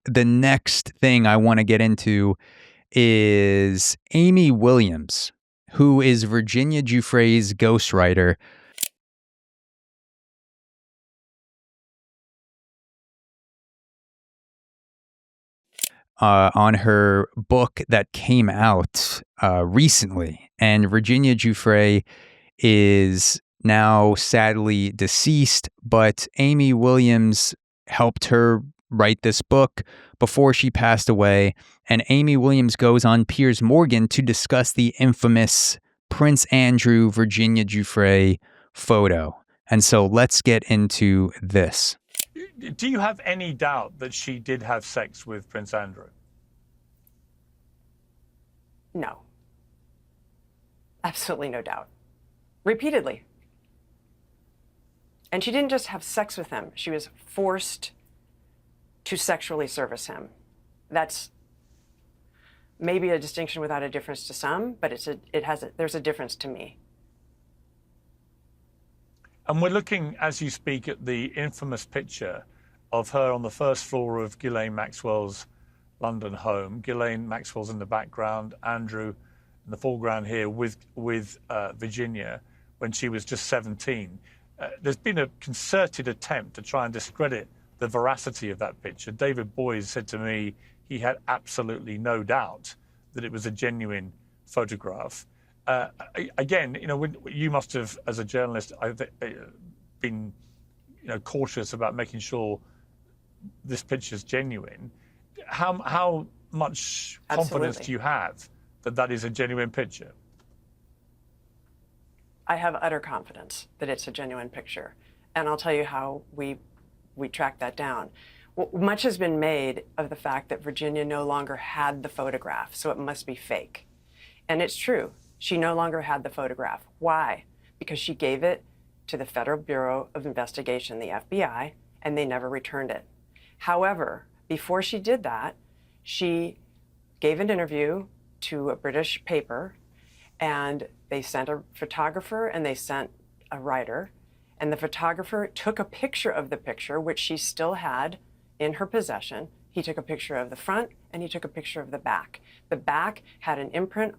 the next thing I want to get into is Amy Williams, who is Virginia Giuffre's ghostwriter. On her book that came out recently. And Virginia Giuffre is now sadly deceased, but Amy Williams helped her write this book before she passed away. And Amy Williams goes on Piers Morgan to discuss the infamous Prince Andrew Virginia Giuffre photo. And so let's get into this. Do you have any doubt that she did have sex with Prince Andrew? No. Absolutely no doubt. Repeatedly. And she didn't just have sex with him. She was forced to sexually service him. That's maybe a distinction without a difference to some, but there's a difference to me. And we're looking, as you speak, at the infamous picture of her on the first floor of Ghislaine Maxwell's London home. Ghislaine Maxwell's in the background, Andrew in the foreground here with Virginia when she was just 17. There's been a concerted attempt to try and discredit the veracity of that picture. David Boies said to me he had absolutely no doubt that it was a genuine photograph. Again, you must have, as a journalist, been, cautious about making sure this picture is genuine. How much confidence do you have that that is a genuine picture? I have utter confidence that it's a genuine picture, and I'll tell you how we track that down. Much has been made of the fact that Virginia no longer had the photograph, so it must be fake. And it's true. She no longer had the photograph. Why? Because she gave it to the Federal Bureau of Investigation, the FBI, and they never returned it. However, before she did that, she gave an interview to a British paper, and they sent a photographer and they sent a writer, and the photographer took a picture of the picture, which she still had in her possession. He took a picture of the front and he took a picture of the back. The back had an imprint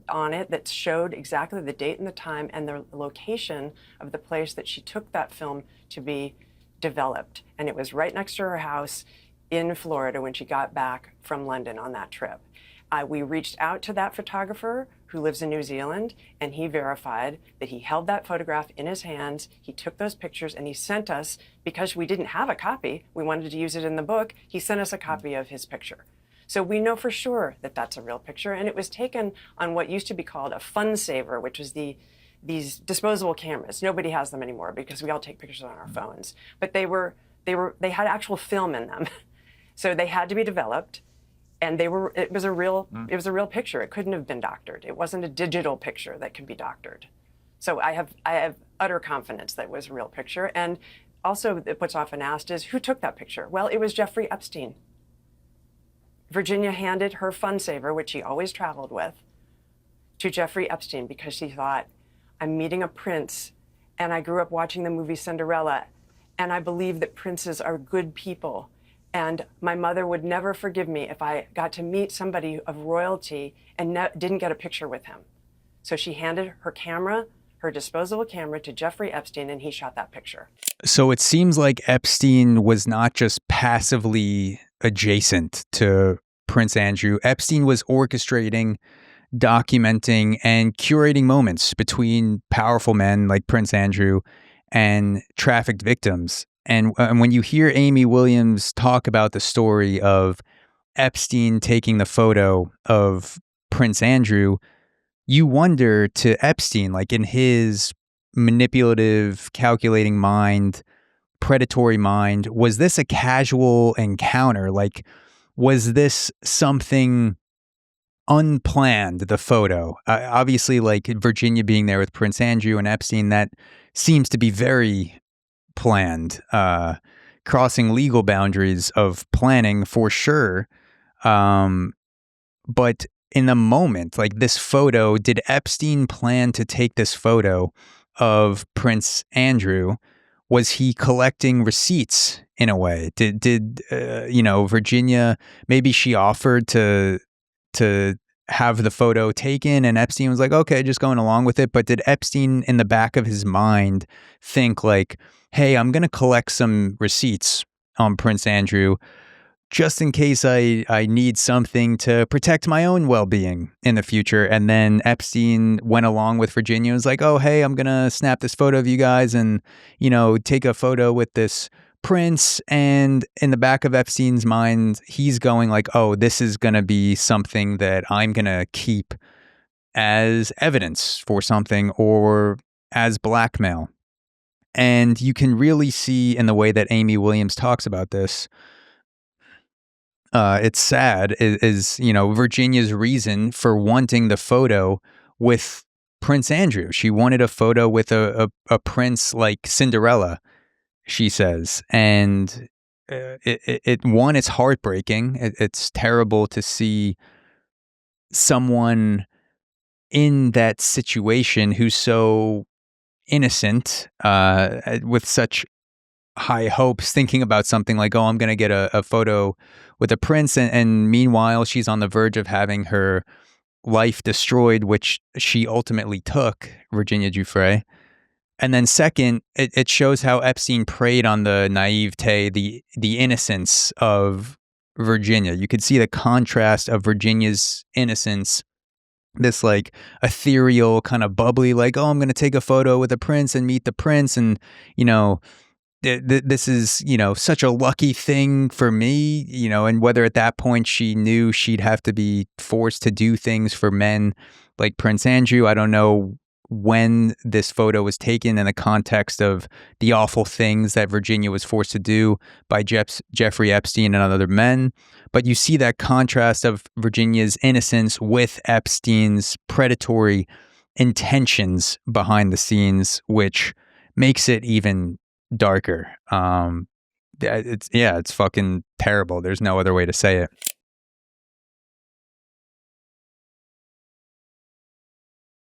on it that showed exactly the date and the time and the location of the place that she took that film to be developed. And it was right next to her house in Florida when she got back from London on that trip. We reached out to that photographer who lives in New Zealand, and he verified that he held that photograph in his hands. He took those pictures and he sent us, because we didn't have a copy, we wanted to use it in the book, he sent us a copy of his picture. So we know for sure that that's a real picture, and it was taken on what used to be called a fun saver, which was these disposable cameras. Nobody has them anymore because we all take pictures on our phones. But they had actual film in them. So they had to be developed, and it was a real picture. It couldn't have been doctored. It wasn't a digital picture that could be doctored. So I have utter confidence that it was a real picture. And also what's often asked is, who took that picture? Well, it was Jeffrey Epstein. Virginia handed her fun saver, which she always traveled with, to Jeffrey Epstein because she thought, I'm meeting a prince, and I grew up watching the movie Cinderella, and I believe that princes are good people. And my mother would never forgive me if I got to meet somebody of royalty and didn't get a picture with him. So she handed her camera, her disposable camera, to Jeffrey Epstein, and he shot that picture. So it seems like Epstein was not just passively adjacent to Prince Andrew. Epstein was orchestrating, documenting, and curating moments between powerful men like Prince Andrew and trafficked victims. And when you hear Amy Williams talk about the story of Epstein taking the photo of Prince Andrew, you wonder to Epstein, like in his manipulative, calculating mind, predatory mind, was this a casual encounter? Like, was this something unplanned, the photo? Obviously, like Virginia being there with Prince Andrew and Epstein, that seems to be very planned, crossing legal boundaries of planning for sure. But in the moment, like this photo, did Epstein plan to take this photo of Prince Andrew Was he collecting receipts in a way? Did Virginia, maybe she offered to have the photo taken and Epstein was like, okay, just going along with it. But did Epstein in the back of his mind think like, hey, I'm going to collect some receipts on Prince Andrew just in case I need something to protect my own well-being in the future? And then Epstein went along with Virginia and was like, oh, hey, I'm going to snap this photo of you guys and, take a photo with this prince. And in the back of Epstein's mind, he's going like, oh, this is going to be something that I'm going to keep as evidence for something or as blackmail. And you can really see in the way that Amy Williams talks about this, it's sad, is Virginia's reason for wanting the photo with Prince Andrew. She wanted a photo with a prince like Cinderella, she says. And it's heartbreaking. It's terrible to see someone in that situation who's so innocent, with such high hopes, thinking about something like, oh, I'm going to get a photo with a prince. And meanwhile, she's on the verge of having her life destroyed, which she ultimately took, Virginia Giuffre. And then second, it shows how Epstein preyed on the naivete, the innocence of Virginia. You could see the contrast of Virginia's innocence, this like ethereal, kind of bubbly, like, oh, I'm going to take a photo with a prince and meet the prince. And, this is, such a lucky thing for me, and whether at that point she knew she'd have to be forced to do things for men like Prince Andrew. I don't know when this photo was taken in the context of the awful things that Virginia was forced to do by Jeffrey Epstein and other men. But you see that contrast of Virginia's innocence with Epstein's predatory intentions behind the scenes, which makes it even darker. It's fucking terrible. There's no other way to say it.